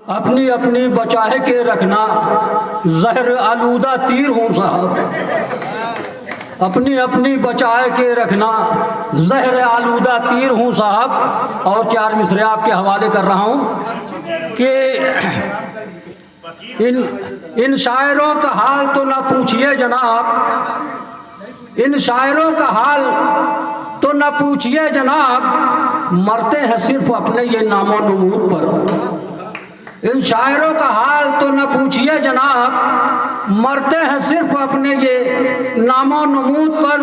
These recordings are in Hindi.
अपनी अपनी बचाए के रखना, जहर आलूदा तीर हूँ साहब। अपनी अपनी बचाए के रखना, जहर आलूदा तीर हूँ साहब। और चार मिसरे आपके हवाले कर रहा हूँ कि इन शायरों का हाल तो ना पूछिए जनाब, इन शायरों का हाल तो ना पूछिए जनाब, मरते हैं सिर्फ अपने ये नामो नमूद पर। इन शायरों का हाल तो न पूछिए जनाब, मरते हैं सिर्फ अपने ये नामो नमूद पर।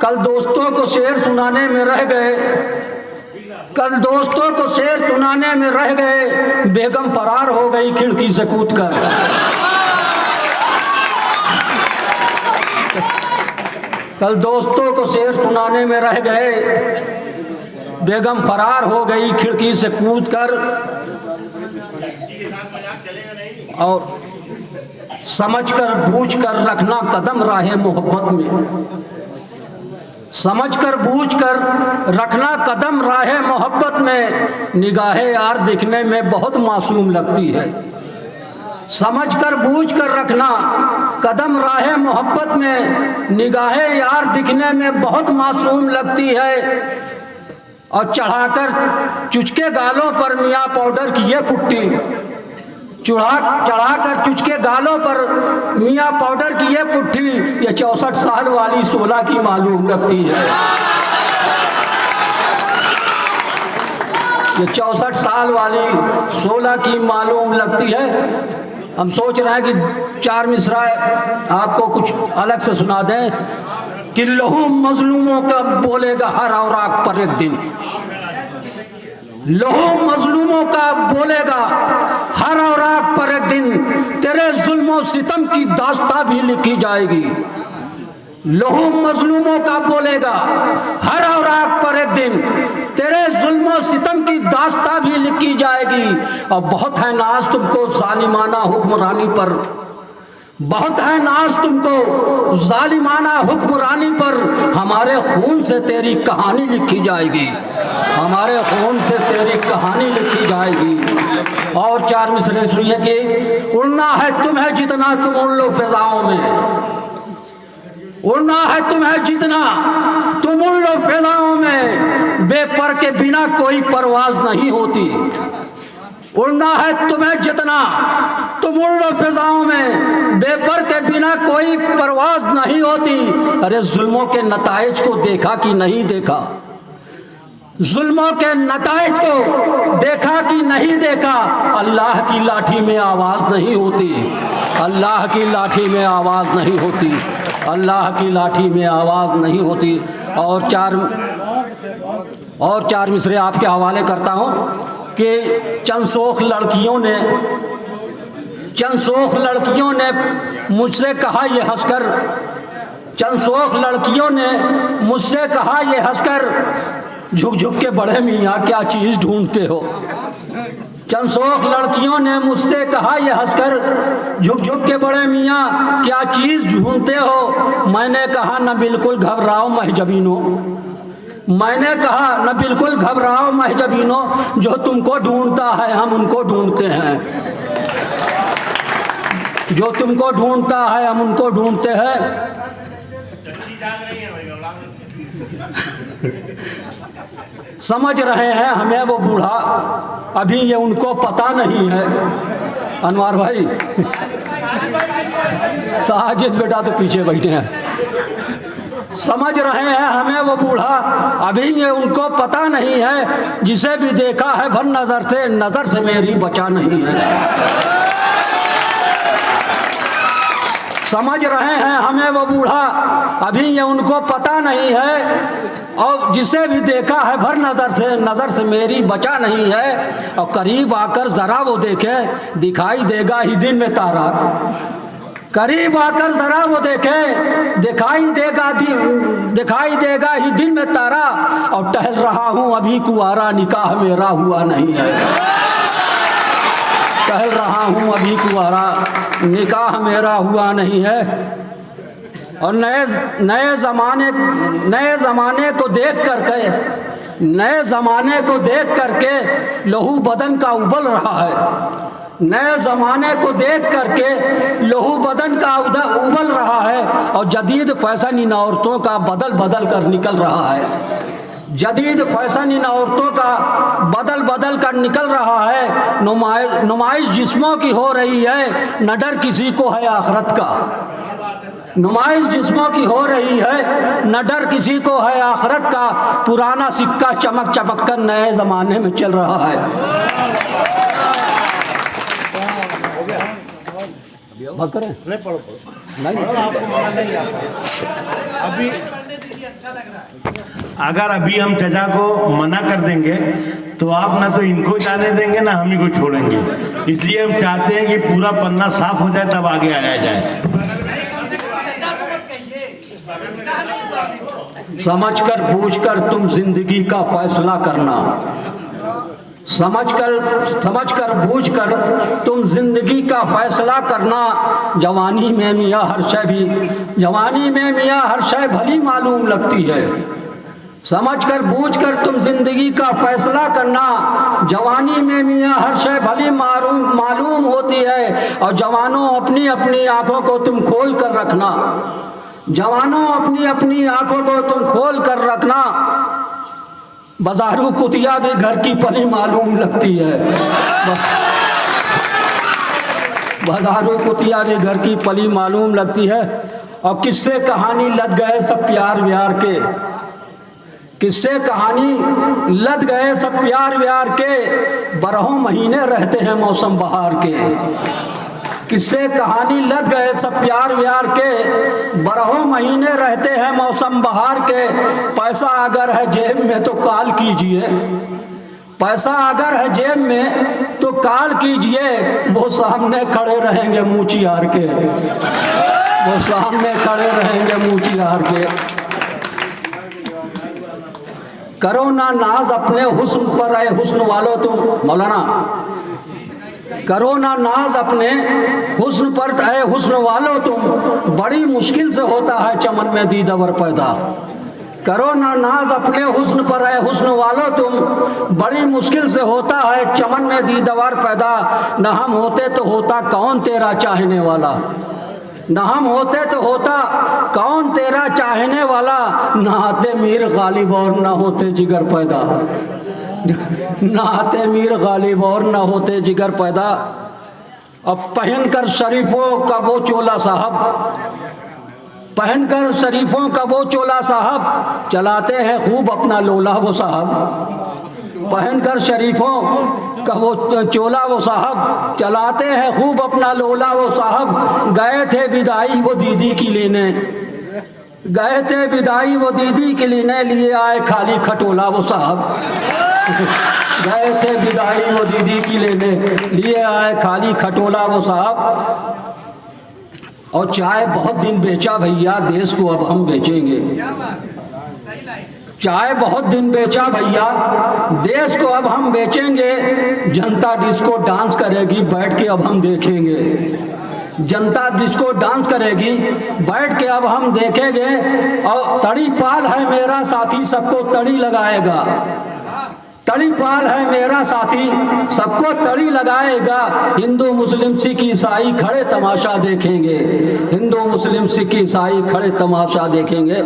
कल दोस्तों को शेर सुनाने में रह गए, कल दोस्तों को शेर सुनाने में रह गए, बेगम फरार हो गई खिड़की से कूदकर। कल दोस्तों को शेर सुनाने में रह गए, बेगम फरार हो गई खिड़की से कूदकर। और समझकर बूझकर रखना कदम राहे मोहब्बत में, समझकर बूझकर रखना कदम राहे मोहब्बत में। निगाहे यार दिखने में बहुत मासूम लगती है, समझकर बूझकर रखना कदम राहे मोहब्बत में। निगाहे यार दिखने में बहुत मासूम लगती है। और चढ़ाकर चुचके गालों पर मियाँ पाउडर की ये पुट्टी, चढ़ाकर चुचके गालों पर मियाँ पाउडर की ये पुट्ठी, ये 64 साल वाली 16 की मालूम लगती है। ये 64 साल वाली 16 की मालूम लगती है। हम सोच रहे हैं कि चार मिसरा आपको कुछ अलग से सुना दें कि लहू मजलूमों का बोलेगा हर औराक पर एक दिन, लहू मजलूमों का बोलेगा हर औराक पर एक दिन, तेरे जुल्मों सितम की दास्तां भी लिखी जाएगी। लहू मजलूमों का बोलेगा हर औराक पर एक दिन, तेरे जुल्मों सितम की दास्तां भी लिखी जाएगी। और बहुत है नाज तुमको जालिमाना हुक्मरानी पर, बहुत है नाज तुमको जालिमाना हुक्मरानी पर। हमारे खून से तेरी कहानी लिखी जाएगी, हमारे खून से तेरी कहानी लिखी जाएगी। और चार मिसरे सुनिए कि उड़ना है तुम्हें जितना तुम उड़ लो फिजाओं में, उड़ना है तुम्हें जितना तुम उड़ लो फिजाओं में, बेपर के बिना कोई परवाज नहीं होती। उड़ना है तुम्हें जितना तुम उड़ लो फिजाओं में, बेपर के बिना कोई परवाज नहीं होती। अरे जुल्मों के नताइज को देखा कि नहीं देखा, जुल्मों के नताइज को देखा कि नहीं देखा। अल्लाह की लाठी में आवाज़ नहीं होती, अल्लाह की लाठी में आवाज़ नहीं होती, अल्लाह की लाठी में आवाज़ नहीं होती। और चार मिसरे आपके हवाले करता हूँ कि चंद शोख लड़कियों ने मुझसे कहा ये हंसकर, चंद शोख लड़कियों ने मुझसे कहा ये हंसकर, झुक झुक के बड़े मियाँ क्या चीज़ ढूंढते हो। चंद शोख लड़कियों ने मुझसे कहा ये हंसकर, झुक झुक के बड़े मियाँ क्या चीज़ ढूंढते हो। मैंने कहा न बिल्कुल घबराओ महजबीनो, मैंने कहा न बिल्कुल घबराओ महजबीनो, जो तुमको ढूंढता है हम उनको ढूंढते हैं, जो तुमको ढूंढता है हम उनको ढूंढते हैं। समझ रहे हैं हमें वो बूढ़ा, अभी ये उनको पता नहीं है। अनवार भाई साजिद बेटा तो पीछे बैठे हैं। समझ रहे हैं हमें वो बूढ़ा, अभी ये उनको पता नहीं है। जिसे भी देखा है भर नजर से मेरी बचा नहीं है। समझ रहे हैं हमें वो बूढ़ा, अभी ये उनको पता नहीं है। और जिसे भी देखा है भर नजर से मेरी बचा नहीं है। और करीब आकर जरा वो देखे, दिखाई देगा ही दिन में तारा, करीब आकर जरा वो देखे, दिखाई देगा ही दिन में तारा। और टहल रहा हूँ अभी कुआरा, निकाह मेरा हुआ नहीं है, टहल रहा हूँ अभी कुआरा, निकाह मेरा हुआ नहीं है। और नए ज़माने को देख करके लहू बदन का उबल रहा है, नए ज़माने को देख करके लहू बदन का उबल रहा है और जदीद फैशन इन औरतों का बदल बदल कर निकल रहा है। जदीद फैशन इन औरतों का बदल बदल कर निकल रहा है। नुमाइश जिस्मों की हो रही है, न डर किसी को है आखरत का। नुमाइश जिस्मों की हो रही है, न डर किसी को है आखरत का। पुराना सिक्का चमक चमक कर नए ज़माने में चल रहा है। बस करें? नहीं पढ़ो नहीं, आपको मना नहीं आता अभी। अगर अभी हम चचा को मना कर देंगे तो आप ना तो इनको जाने देंगे ना हम ही को छोड़ेंगे। इसलिए हम चाहते हैं कि पूरा पन्ना साफ हो जाए तब आगे आया जाए। समझकर बूझकर तुम जिंदगी का फैसला करना। समझकर बूझकर तुम जिंदगी का फैसला करना। जवानी में मियाँ हर शय भली मालूम लगती है। समझकर बूझकर तुम जिंदगी का फैसला करना। जवानी में मियाँ हर शय भली मालूम होती है। और जवानों अपनी अपनी आंखों को तुम खोल कर रखना। जवानों अपनी अपनी आंखों को तुम खोल कर रखना। बाजारू कुतिया भी घर की पली मालूम लगती है। बाजारू कुतिया भी घर की पली मालूम लगती है। और किससे कहानी लद गए सब प्यार व्यार के। किससे कहानी लद गए सब प्यार व्यार के। बरहों महीने रहते हैं मौसम बहार के। किससे कहानी लद गए सब प्यार व्यार के। बरहों महीने रहते हैं मौसम बहार के। पैसा अगर है जेब में तो काल कीजिए। पैसा अगर है जेब में तो काल कीजिए। वो सामने खड़े रहेंगे मुँह चियार के। वो सामने खड़े रहेंगे मुँह चियार के। करो ना नाज अपने हुस्न पर, आए हुस्न वालों तुम। मौलाना, करो ना नाज अपने हुस्न पर, आए हुस्न वालों तुम। बड़ी मुश्किल से होता है चमन में दीदावर पैदा। करो ना नाज अपने हुस्न पर, आए हुस्न वालों तुम। बड़ी मुश्किल से होता है चमन में दीदावर पैदा। न हम होते तो होता कौन तेरा चाहने वाला। न हम होते तो होता कौन तेरा चाहने वाला। न आते मीर गालिब और न होते जिगर पैदा। न आते मीर गालिब और न होते जिगर पैदा। अब पहनकर शरीफों का वो चोला साहब, पहनकर शरीफों का वो चोला साहब। चलाते हैं खूब अपना लोला वो साहब। पहनकर शरीफों का वो चोला वो साहब। चलाते हैं खूब अपना लोला वो साहब। गए थे विदाई वो दीदी की लेने। गए थे विदाई वो दीदी के लेने। लिए आए खाली खटोला वो साहब। गए थे विदाई वो दीदी की लेने। लिए आए खाली खटोला वो साहब। और चाय बहुत दिन बेचा भैया, देश को अब हम बेचेंगे। चाय बहुत दिन बेचा भैया, देश को अब हम बेचेंगे। जनता डिस्को डांस करेगी बैठ के अब हम देखेंगे। जनता डिस्को डांस करेगी बैठ के अब हम देखेंगे। और तड़ी पाल है मेरा साथी सबको तड़ी लगाएगा। तड़ी पाल है मेरा साथी सबको तड़ी लगाएगा। हिंदू मुस्लिम सिख ईसाई खड़े तमाशा देखेंगे। हिंदू मुस्लिम सिख ईसाई खड़े तमाशा देखेंगे।